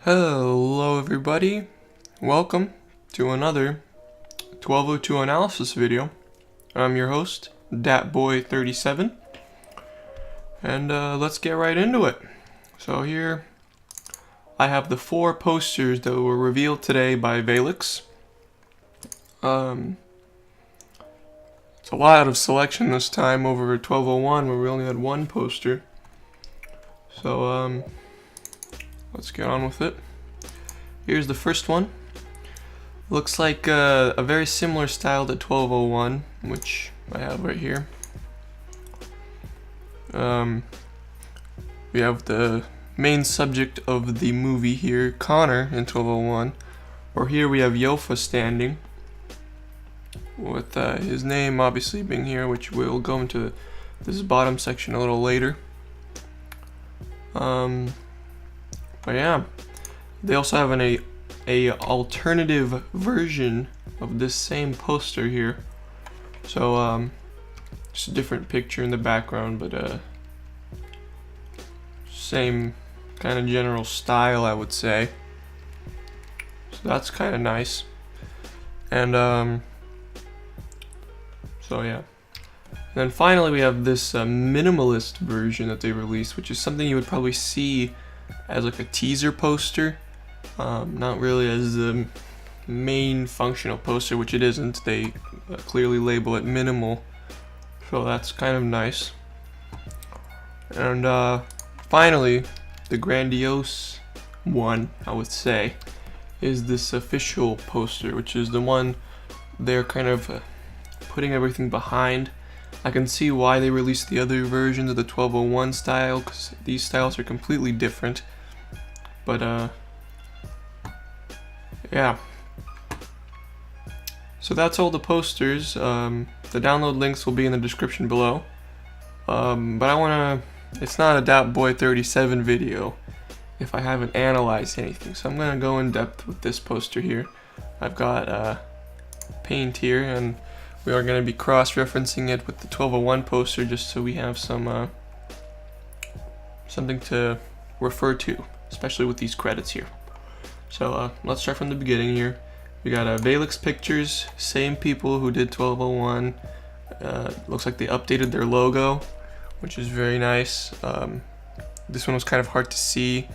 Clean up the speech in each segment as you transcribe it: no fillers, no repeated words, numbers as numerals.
Hello everybody, welcome to another 1202 analysis video. I'm your host, DatBoi37, and let's get right into it. So here I have the 4 posters that were revealed today by Valux. It's a lot of selection this time over 1201 where we only had 1 poster. So let's get on with it. Here's the first one. Looks like a very similar style to 1201, which I have right here. We have the main subject of the movie here, Connor, in 1201. Or here we have Yofa standing, with his name obviously being here, which we'll go into this bottom section a little later. But yeah, they also have a alternative version of this same poster here. So just a different picture in the background, but same kind of general style, I would say. So that's kind of nice. And so yeah. And then finally we have this minimalist version that they released, which is something you would probably see as like a teaser poster, not really as the main functional poster, which it isn't. They clearly label it minimal, so that's kind of nice. And finally, the grandiose one, I would say, is this official poster, which is the one they're kind of putting everything behind. I can see why they released the other versions of the 1201 style, because these styles are completely different. But yeah. So that's all the posters. The download links will be in the description below. But it's not a DatBoi37 video if I haven't analyzed anything. So I'm gonna go in depth with this poster here. I've got paint here, and we are going to be cross-referencing it with the 1201 poster just so we have some something to refer to, especially with these credits here. So let's start from the beginning here. We got Valux Pictures, same people who did 1201. Looks like they updated their logo, which is very nice. This one was kind of hard to see,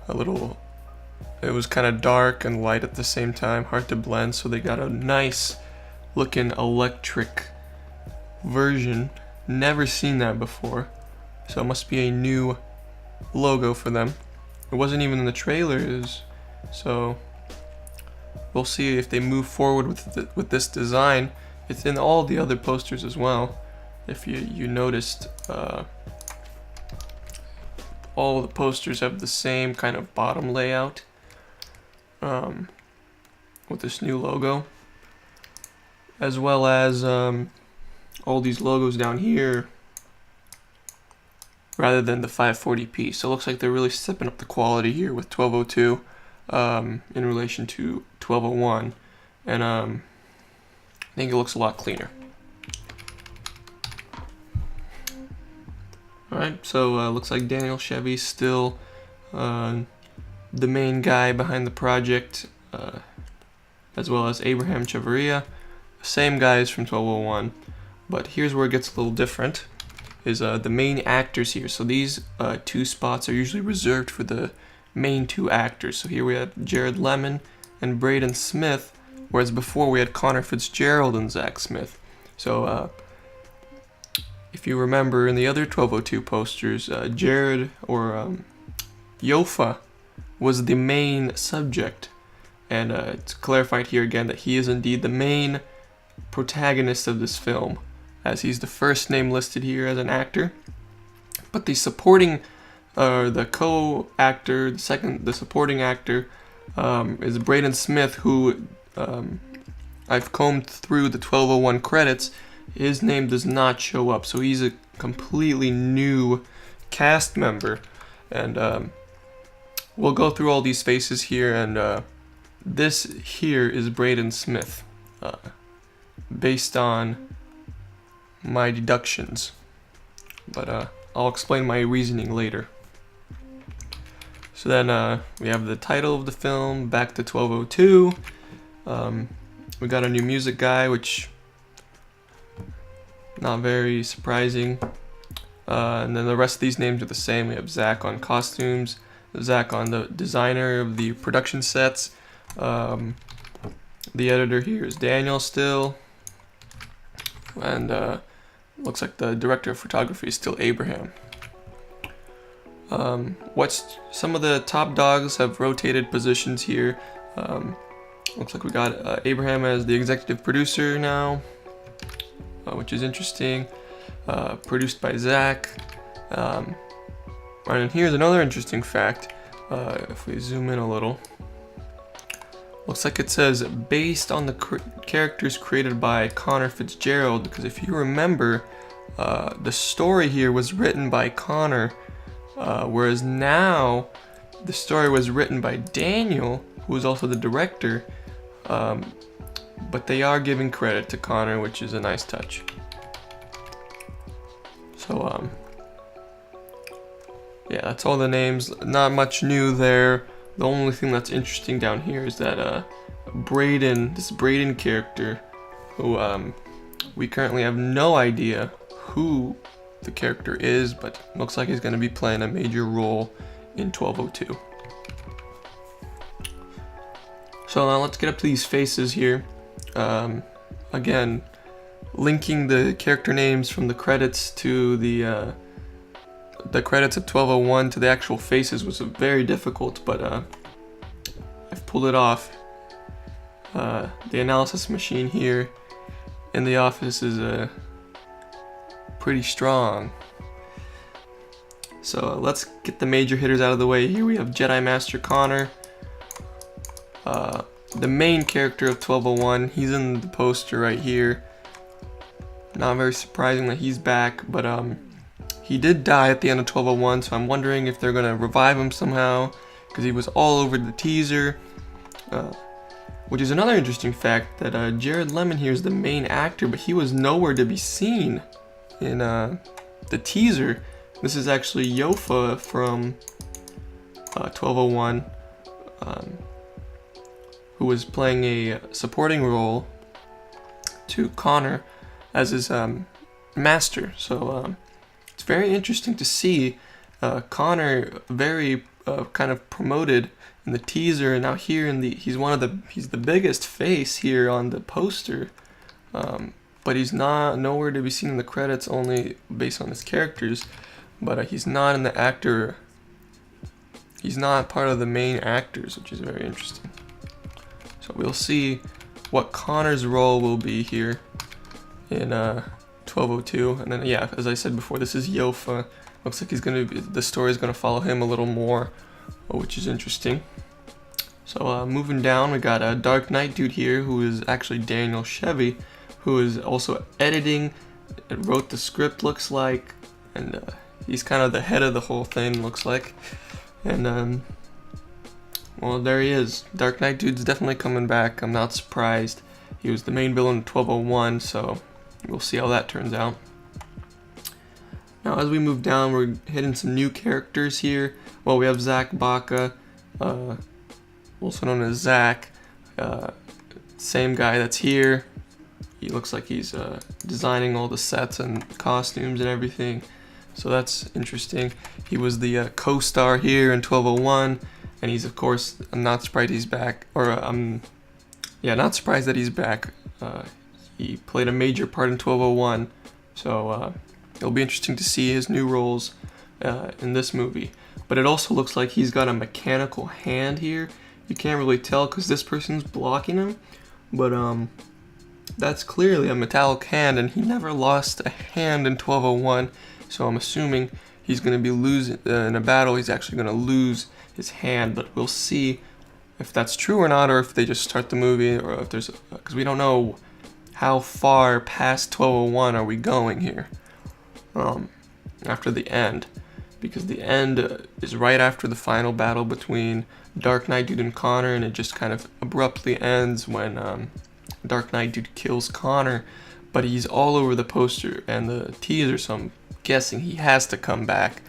it was kind of dark and light at the same time, hard to blend, so they got a nice looking electric version. Never seen that before, so it must be a new logo for them. It wasn't even in the trailers, so we'll see if they move forward with this design. It's in all the other posters as well. If you noticed, all the posters have the same kind of bottom layout with this new logo, as well as all these logos down here rather than the 540p. So it looks like they're really stepping up the quality here with 1202 in relation to 1201, and I think it looks a lot cleaner. Alright, so looks like Daniel Chevy's still the main guy behind the project, as well as Abraham Chavarria. Same guys from 1201, but here's where it gets a little different, is the main actors here. So these 2 spots are usually reserved for the main 2 actors. So here we have Jared Lemon and Braden Smith, whereas before we had Connor Fitzgerald and Zach Smith. So if you remember in the other 1202 posters, Jared or Yofa was the main subject, and it's clarified here again that he is indeed the main protagonist of this film, as he's the first name listed here as an actor. But the supporting, the co-actor, the supporting actor is Braden Smith, who I've combed through the 1201 credits. His name does not show up, so he's a completely new cast member. And we'll go through all these faces here, and this here is Braden Smith, based on my deductions, but I'll explain my reasoning later. So then we have the title of the film, Back to 1202. We got a new music guy, which not very surprising. And then the rest of these names are the same. We have Zach on costumes, Zach on the designer of the production sets. The editor here is Daniel still. And looks like the director of photography is still Abraham. Some of the top dogs have rotated positions here. Looks like we got Abraham as the executive producer now, which is interesting. Produced by Zach. And here's another interesting fact. If we zoom in a little, looks like it says based on the characters created by Connor Fitzgerald, because if you remember, the story here was written by Connor, whereas now the story was written by Daniel, who is also the director, but they are giving credit to Connor, which is a nice touch. So yeah, that's all the names. Not much new there. The only thing that's interesting down here is that this Braden character, who we currently have no idea who the character is, but looks like he's going to be playing a major role in 1202. So now let's get up to these faces here. Again, linking the character names from the credits to the credits of 1201 to the actual faces was very difficult, but I've pulled it off. The analysis machine here in the office is pretty strong. So let's get the major hitters out of the way. Here we have Jedi Master Connor, the main character of 1201. He's in the poster right here. Not very surprising that he's back, but he did die at the end of 1201, so I'm wondering if they're gonna revive him somehow, because he was all over the teaser. Which is another interesting fact, that Jared Lemon here is the main actor, but he was nowhere to be seen in the teaser. This is actually Yofa from 1201, who was playing a supporting role to Connor as his master. So it's very interesting to see Connor very kind of promoted in the teaser, and now here in he's the biggest face here on the poster, but he's nowhere to be seen in the credits, only based on his characters. But he's not in the actor. He's not part of the main actors, which is very interesting. So we'll see what Connor's role will be here in 1202, and then yeah, as I said before, this is Yofa. Looks like the story is gonna follow him a little more, which is interesting. So moving down, we got a Dark Knight dude here, who is actually Daniel Chevy, who is also editing and wrote the script, looks like, and he's kind of the head of the whole thing, looks like. And well, there he is. Dark Knight dude's definitely coming back. I'm not surprised. He was the main villain in 1201, so we'll see how that turns out. Now, as we move down, we're hitting some new characters here. Well, we have Zach Baca, also known as Zach. Same guy that's here. He looks like he's designing all the sets and costumes and everything. So that's interesting. He was the co-star here in 1201, and he's, of course, I'm not surprised he's back. Or yeah, not surprised that he's back. He played a major part in 1201, so it'll be interesting to see his new roles in this movie. But it also looks like he's got a mechanical hand here. You can't really tell because this person's blocking him, but that's clearly a metallic hand, and he never lost a hand in 1201, so I'm assuming he's going to be losing in a battle. He's actually going to lose his hand, but we'll see if that's true or not, or if they just start the movie, or if there's, because we don't know how far past 1201 are we going here after the end, because the end is right after the final battle between Dark Knight Dude and Connor, and it just kind of abruptly ends when Dark Knight Dude kills Connor, but he's all over the poster and the teaser, so I'm guessing he has to come back.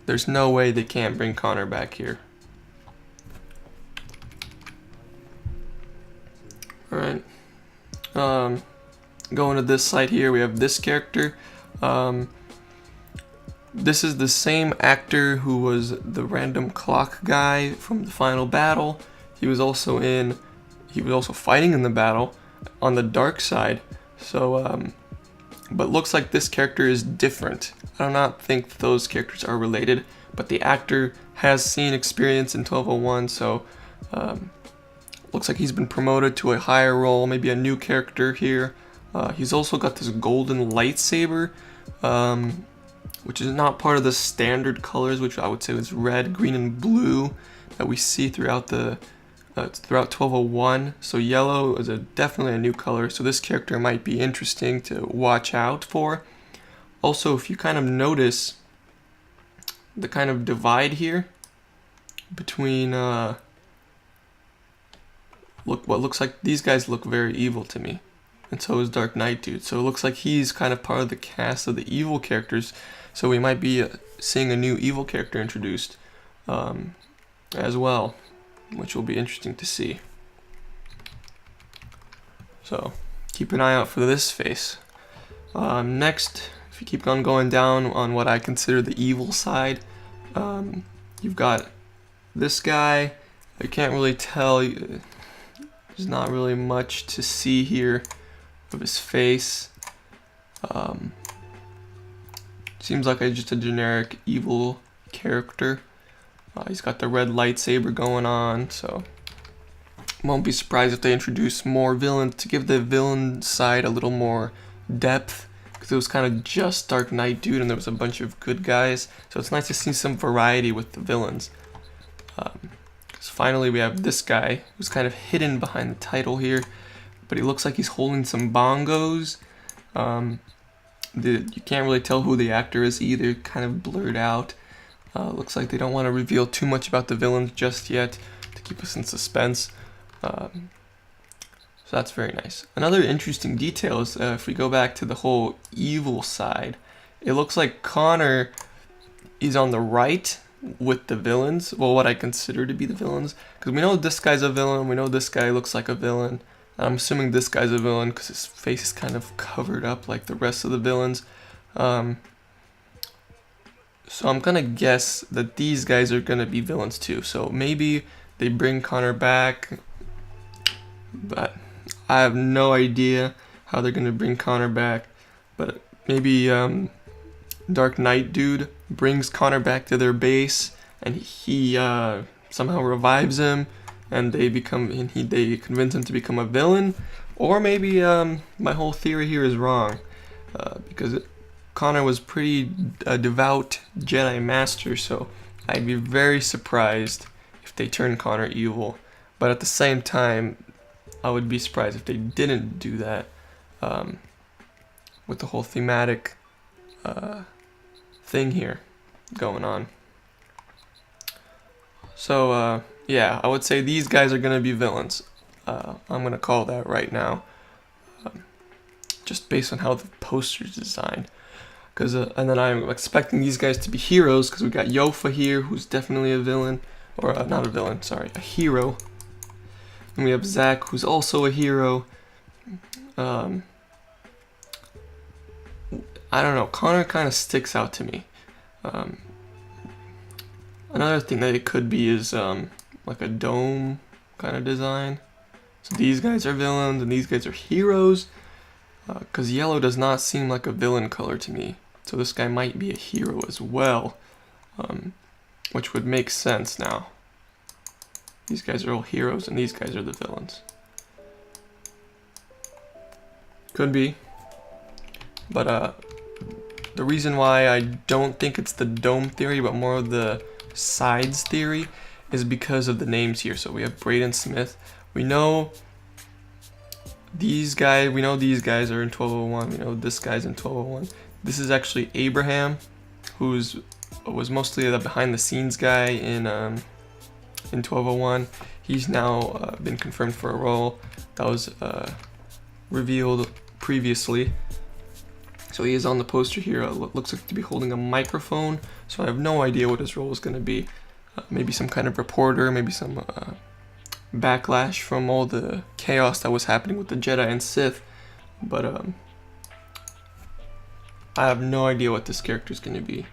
There's no way they can't bring Connor back here. Alright. Going to this side here, we have this character. This is the same actor who was the random clock guy from the final battle. He was also fighting in the battle on the dark side. So, but looks like this character is different. I do not think those characters are related, but the actor has seen experience in 1201, so looks like he's been promoted to a higher role, maybe a new character here. He's also got this golden lightsaber, which is not part of the standard colors, which I would say is red, green, and blue that we see throughout 1201. So yellow is definitely a new color, so this character might be interesting to watch out for. Also, if you kind of notice the kind of divide here between what looks like these guys look very evil to me, and so is Dark Knight dude. So it looks like he's kind of part of the cast of the evil characters, so we might be seeing a new evil character introduced as well, which will be interesting to see. So keep an eye out for this face. Next, if you keep on going down on what I consider the evil side, you've got this guy. I can't really tell. There's not really much to see here of his face. Seems like just a generic evil character. He's got the red lightsaber going on, so won't be surprised if they introduce more villains to give the villain side a little more depth, because it was kind of just Dark Knight dude and there was a bunch of good guys, so it's nice to see some variety with the villains. Finally, we have this guy who's kind of hidden behind the title here, but he looks like he's holding some bongos. You can't really tell who the actor is either, kind of blurred out. Looks like they don't want to reveal too much about the villains just yet to keep us in suspense. So that's very nice. Another interesting detail is if we go back to the whole evil side, it looks like Connor is on the right with the villains, well, what I consider to be the villains, because we know this guy's a villain, we know this guy looks like a villain. I'm assuming this guy's a villain because his face is kind of covered up like the rest of the villains. So I'm gonna guess that these guys are gonna be villains too. So maybe they bring Connor back, but I have no idea how they're gonna bring Connor back. But maybe Dark Knight dude brings Connor back to their base, and he somehow revives him, and they convince him to become a villain. Or maybe my whole theory here is wrong, because Connor was pretty devout Jedi Master, so I'd be very surprised if they turn Connor evil. But at the same time, I would be surprised if they didn't do that, with the whole thematic thing here going on. So yeah, I would say these guys are gonna be villains. I'm gonna call that right now, just based on how the poster's designed. And then I'm expecting these guys to be heroes, because we got Yofa here, who's definitely a villain, or not a villain, sorry, a hero. And we have Zach, who's also a hero. I don't know, Connor kind of sticks out to me. Another thing that it could be is like a dome kind of design. So these guys are villains and these guys are heroes, because yellow does not seem like a villain color to me. So this guy might be a hero as well, which would make sense now. These guys are all heroes and these guys are the villains. Could be. But the reason why I don't think it's the dome theory, but more of the sides theory, is because of the names here. So we have Braden Smith. We know these guys are in 1201. We know this guy's in 1201. This is actually Abraham, who was mostly the behind the scenes guy in 1201. He's now been confirmed for a role that was revealed previously. So he is on the poster here. Looks like to be holding a microphone. So I have no idea what his role is going to be. Maybe some kind of reporter, maybe some backlash from all the chaos that was happening with the Jedi and Sith, but I have no idea what this character is going to be.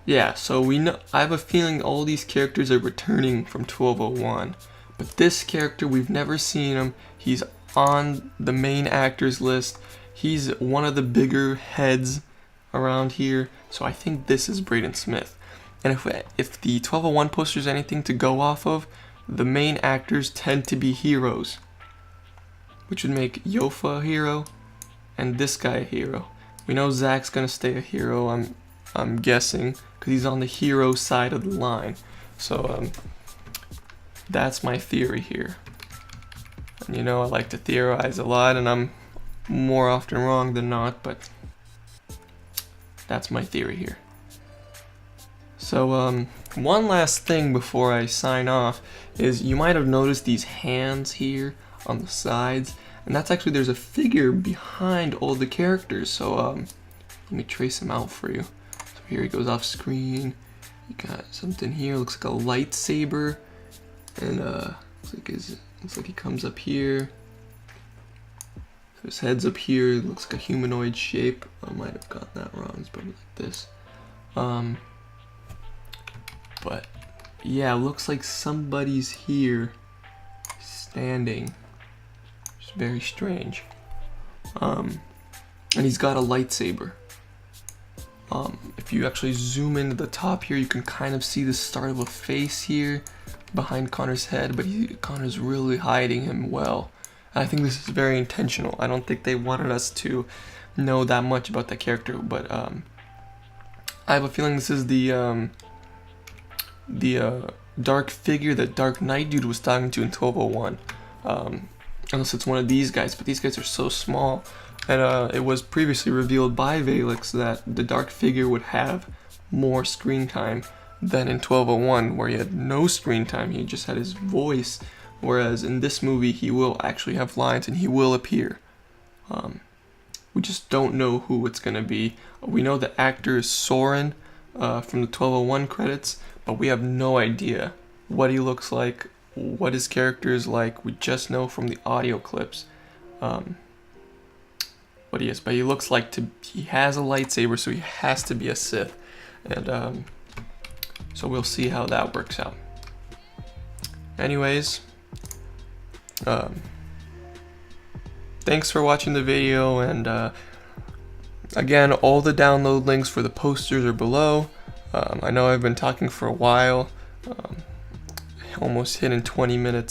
Yeah, so I have a feeling all these characters are returning from 1201, but this character, we've never seen him. He's on the main actors list. He's one of the bigger heads around here, so I think this is Braden Smith. And if the 1201 poster is anything to go off of, the main actors tend to be heroes, which would make Yofa a hero and this guy a hero. We know Zach's gonna stay a hero, I'm guessing, because he's on the hero side of the line. So that's my theory here. And you know, I like to theorize a lot, and I'm more often wrong than not, but that's my theory here. So one last thing before I sign off is you might have noticed these hands here on the sides, and that's actually, there's a figure behind all the characters. So let me trace him out for you. So here he goes off screen. You got something here, looks like a lightsaber, and looks like he comes up here. So his head's up here, it looks like a humanoid shape. I might have gotten that wrong, it's probably like this. But yeah, it looks like somebody's here standing. It's very strange. And he's got a lightsaber. If you actually zoom into the top here, you can kind of see the start of a face here behind Connor's head, but Connor's really hiding him well. And I think this is very intentional. I don't think they wanted us to know that much about the character, but I have a feeling this is the dark figure that Dark Knight dude was talking to in 1201. Unless it's one of these guys, but these guys are so small. And it was previously revealed by Valux that the dark figure would have more screen time than in 1201, where he had no screen time, he just had his voice. Whereas in this movie, he will actually have lines and he will appear. We just don't know who it's going to be. We know the actor is Soren from the 1201 credits, but we have no idea what he looks like, what his character is like. We just know from the audio clips what he is. But he looks like he has a lightsaber, so he has to be a Sith. And so we'll see how that works out. Anyways, thanks for watching the video, and again, all the download links for the posters are below. I know I've been talking for a while, almost hitting 20 minutes